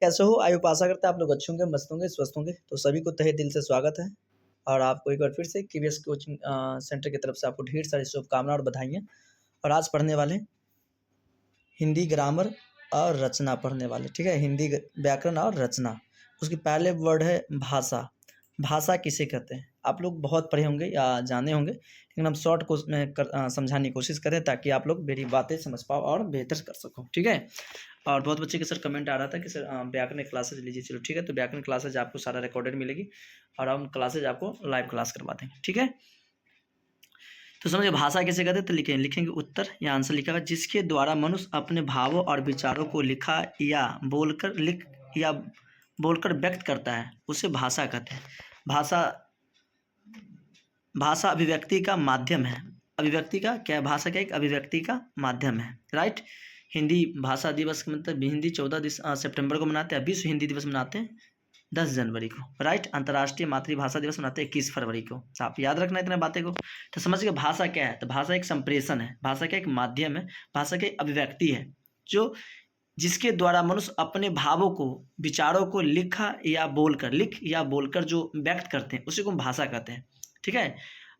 कैसे हो? आयु आशा करते हैं आप लोग अच्छे होंगे, मस्त होंगे, स्वस्थ होंगे। तो सभी को तहे दिल से स्वागत है और आपको एक बार फिर से केवीएस कोचिंग सेंटर की तरफ से आपको ढेर सारी शुभकामनाएं और बधाइयाँ। और आज पढ़ने वाले हिंदी ग्रामर और रचना पढ़ने वाले, ठीक है। हिंदी व्याकरण और रचना। उसकी पहले वर्ड है भाषा। भाषा किसे कहते हैं? आप लोग बहुत पढ़े होंगे या जाने होंगे, लेकिन हम शॉर्ट कोर्स में समझाने की कोशिश करें ताकि आप लोग मेरी बातें समझ पाओ और बेहतर कर सको, ठीक है। और बहुत बच्चे के सर कमेंट आ रहा था कि सर व्याकरण क्लासेज लीजिए। चलो ठीक है, तो व्याकरण क्लासेज आपको सारा रिकॉर्डेड मिलेगी और हम क्लासेज आपको लाइव क्लास करवा देंगे, ठीक है। तो समझिए भाषा किसे कहते हैं, तो लिखेंगे उत्तर या आंसर लिखा हुआ, जिसके द्वारा मनुष्य अपने भावों और विचारों को या बोलकर व्यक्त करता है, उसे भाषा कहते हैं। भाषा अभिव्यक्ति का माध्यम है। अभिव्यक्ति का क्या है? भाषा क्या एक अभिव्यक्ति का माध्यम है, राइट। हिंदी भाषा दिवस का मतलब हिंदी 14 सितंबर को मनाते हैं। विश्व हिंदी दिवस मनाते हैं 10 जनवरी को, राइट। अंतर्राष्ट्रीय मातृभाषा दिवस मनाते हैं 21 फरवरी को। तो आप याद रखना इतने बातें को। तो समझिए भाषा क्या है, तो भाषा एक संप्रेषण है, भाषा क्या एक माध्यम है, भाषा की अभिव्यक्ति है जो जिसके द्वारा मनुष्य अपने भावों को, विचारों को लिख या बोलकर जो व्यक्त करते हैं, उसी को हम भाषा कहते हैं, ठीक है।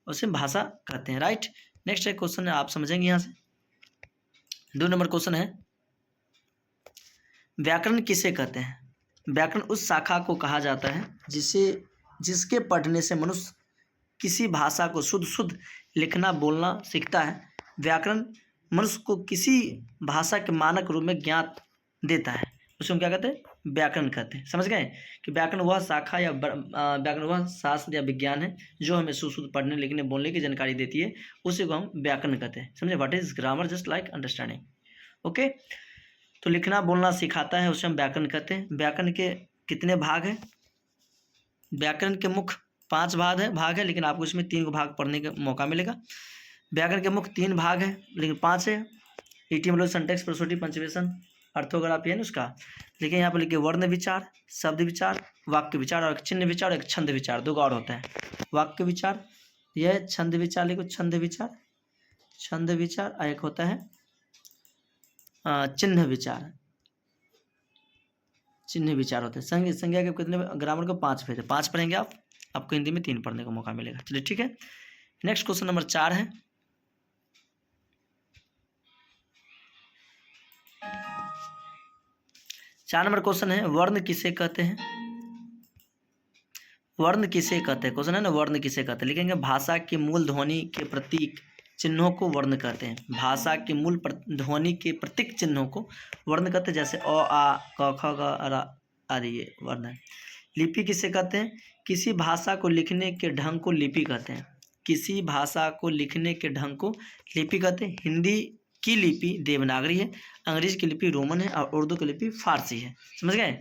उसे भाषा कहते हैं, राइट। नेक्स्ट एक क्वेश्चन है, आप समझेंगे यहाँ से। 2 नंबर क्वेश्चन है, व्याकरण किसे कहते हैं? व्याकरण उस शाखा को कहा जाता है जिसके पढ़ने से मनुष्य किसी भाषा को शुद्ध लिखना बोलना सीखता है। व्याकरण मनुष्य को किसी भाषा के मानक रूप में ज्ञात देता है, उसे हम क्या कहते हैं? व्याकरण कहते हैं। समझ गए कि व्याकरण वह शाखा या व्याकरण वह शास्त्र या विज्ञान है जो हमें शुद्ध पढ़ने लिखने बोलने की जानकारी देती है, उसी को हम व्याकरण कहते हैं। समझे? What is grammar? Just like understanding, okay. तो लिखना बोलना सिखाता है, उसे हम व्याकरण कहते हैं। व्याकरण के कितने भाग हैं? व्याकरण के मुख्य 5 भाग है, लेकिन आपको इसमें 3 भाग पढ़ने का मौका मिलेगा। व्याकरण के मुख्य 3 भाग है, लेकिन 5 है। Etymology, syntax, prosody, punctuation, orthography है ना उसका। लेकिन यहाँ पर लिखिए वर्ण विचार, शब्द विचार, वाक्य विचार और चिन्ह विचार और एक छंद विचार। 2 और होता है, वाक्य विचार, यह छंद विचार। लिखो छंद विचार और एक होता है चिन्ह विचार होते हैं। संज्ञा के कितने? ग्रामर को 5 भेद है, 5 पढ़ेंगे आप, आपको हिंदी में 3 पढ़ने का मौका मिलेगा। चलिए ठीक है। नेक्स्ट क्वेश्चन नंबर 4 है, चार नंबर क्वेश्चन है, वर्ण किसे कहते हैं? वर्ण किसे कहते हैं क्वेश्चन है ना, वर्ण किसे कहते हैं। लिखेंगे भाषा के मूल ध्वनि के प्रतीक चिन्हों को वर्ण कहते हैं। भाषा के मूल ध्वनि के प्रतीक चिन्हों को वर्ण कहते हैं, जैसे अ, आ, क, ख, ग आदि, ये वर्ण है। लिपि किसे कहते हैं? किसी भाषा को लिखने के ढंग को लिपि कहते हैं। किसी भाषा को लिखने के ढंग को लिपि कहते हैं। हिंदी की लिपि देवनागरी है, अंग्रेजी की लिपि रोमन है और उर्दू की लिपि फारसी है। समझ गए?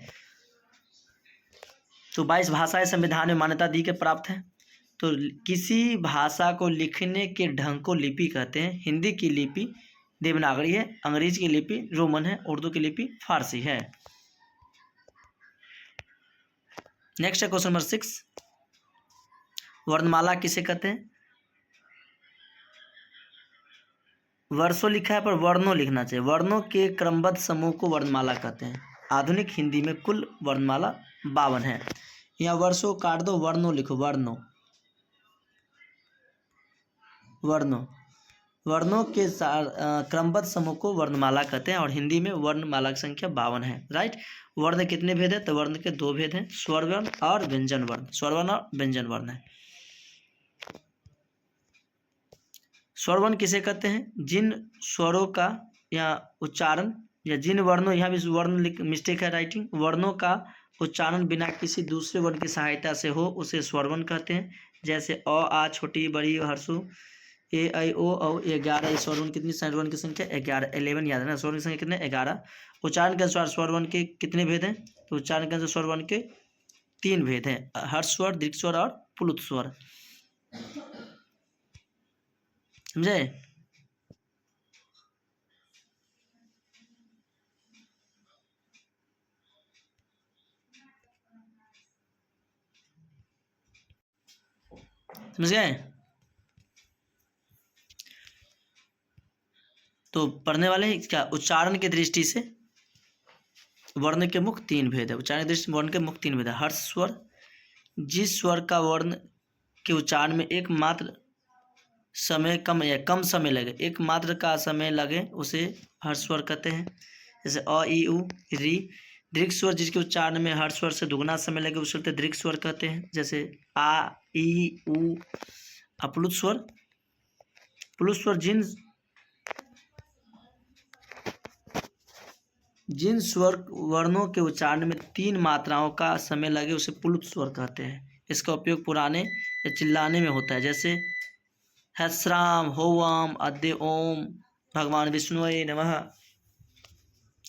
तो 22 भाषाएं संविधान में मान्यता दी के प्राप्त है। तो किसी भाषा को लिखने के ढंग को लिपि कहते हैं। हिंदी की लिपि देवनागरी है, अंग्रेजी की लिपि रोमन है, उर्दू की लिपि फारसी है। नेक्स्ट है क्वेश्चन नंबर 6, वर्णमाला किसे कहते हैं? वर्षों लिखा है पर वर्णों लिखना चाहिए। वर्णों के क्रमबद्ध समूह को वर्णमाला कहते हैं। आधुनिक हिंदी में कुल वर्णमाला 52 है। यहाँ वर्षों काट दो, वर्णों लिखो, वर्णों के क्रमबद्ध समूह को वर्णमाला कहते हैं और हिंदी में वर्णमाला की संख्या 52 है, राइट। वर्ण कितने भेद है? तो वर्ण के 2 भेद हैं, स्वर वर्ण और व्यंजन वर्ण। स्वर वर्ण और व्यंजन वर्ण है। स्वर वर्ण किसे कहते हैं? जिन स्वरों का या उच्चारण या जिन वर्णों, यहाँ भी वर्ण मिस्टेक है राइटिंग, वर्णों का उच्चारण बिना किसी दूसरे वर्ण की सहायता से हो, उसे स्वर वर्ण कहते हैं। जैसे अ, आ, छोटी, बड़ी, हर्षु, ए, आई, ओ, औ, 11। स्वर वर्ण कितनी? स्वर वर्ण की संख्या 11, 11 याद है ना। स्वर की संख्या कितने? 11। उच्चारण के अनुसार स्वर वर्ण के कितने भेद हैं? तो उच्चारण के अनुसार स्वर वर्ण के 3 भेद हैं, हर्ष स्वर, दीर्घ स्वर और प्लुत स्वर। समझे? समझ गए? तो पढ़ने वाले क्या उच्चारण की दृष्टि से वर्ण के मुख्य तीन भेद है। उच्चारण की दृष्टि से वर्ण के मुख्य तीन भेद है। हर्ष स्वर, जिस स्वर का वर्ण के उच्चारण में एक मात्र समय कम समय लगे, एक मात्र का समय लगे, उसे हर्ष स्वर कहते हैं। जैसे अ ई उ री। दीर्घ स्वर, जिसके उच्चारण में हर्ष स्वर से दुगना समय लगे, उसे दीर्घ स्वर कहते हैं। जैसे आ ई उ। प्लुत स्वर, प्लुत स्वर जिन स्वर वर्णों के उच्चारण में तीन मात्राओं का समय लगे, उसे प्लुत स्वर कहते हैं। इसका उपयोग पुराने या चिल्लाने में होता है। जैसे हस्राम होवाम अद्य ओम भगवान विष्णुवे नमः।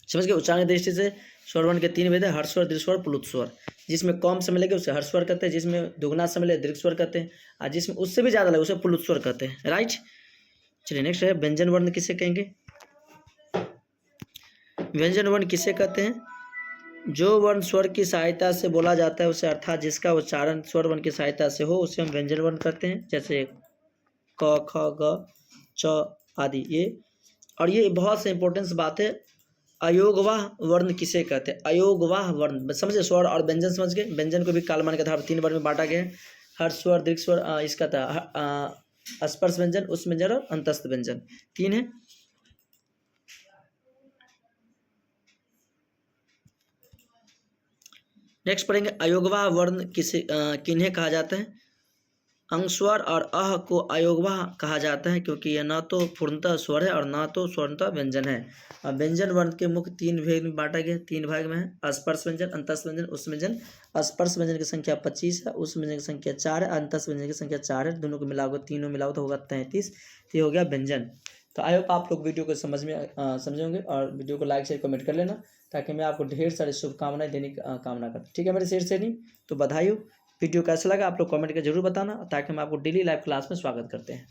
समझ गए। उच्चारण की दृष्टि से स्वर वर्ण के तीन भेद है। हर्ष स्वर, दीर्घ स्वर, प्लुत स्वर। जिसमें कम समय लगे उसे हर्ष स्वर कहते हैं, जिसमें दुगना समय लगे दीर्घ स्वर कहते हैं, और जिसमें उससे भी ज्यादा लगे उसे प्लुत स्वर कहते हैं। राइट। चलिए नेक्स्ट है व्यंजन वर्ण किसे कहेंगे। व्यंजन वर्ण किसे कहते हैं? जो वर्ण स्वर की सहायता से बोला जाता है उसे, अर्थात जिसका उच्चारण स्वर वर्ण की सहायता से हो, उसे हम व्यंजन वर्ण कहते हैं। जैसे क ख ग च आदि ये। और ये बहुत से इंपॉर्टेंस बात है, अयोगवाह वर्ण किसे कहते हैं? अयोगवाह वर्ण समझे। स्वर और व्यंजन समझ गए। व्यंजन को भी कालमान के आधार पर तीन वर्ण में बांटा गया है। हर्ष स्वर, दीर्घ स्वर, इसका था स्पर्श व्यंजन, उस व्यंजन और अंतस्थ व्यंजन, तीन है। नेक्स्ट पढ़ेंगे अयोगवाह वर्ण किसे किन्हें कहा जाता है। अंगस्वर और अह को अयोगवाह कहा जाता है, क्योंकि यह न तो पूर्णतः स्वर है और न तो स्वरतः व्यंजन है। व्यंजन वर्ण के मुख्य तीन भेद में बांटा गया, तीन भाग में है। स्पर्श व्यंजन, अंतस्थ व्यंजन, उस व्यंजन। स्पर्श व्यंजन की संख्या 25 है, उस व्यंजन की संख्या 4 है, अंतस्थ व्यंजन की संख्या 4 है। दोनों को मिलाओ, तीनों मिलाओ तो होगा 33। ये हो गया व्यंजन। तो आई होप आप लोग वीडियो को समझे होंगे, और वीडियो को लाइक शेयर कमेंट कर लेना, ताकि मैं आपको ढेर सारी शुभकामनाएं देने की कामना करता हूँ। ठीक है मेरे शेर से नहीं तो बधाई हो। वीडियो कैसा लगा आप लोग कमेंट करके जरूर बताना, ताकि हम आपको डेली लाइव क्लास में स्वागत करते हैं।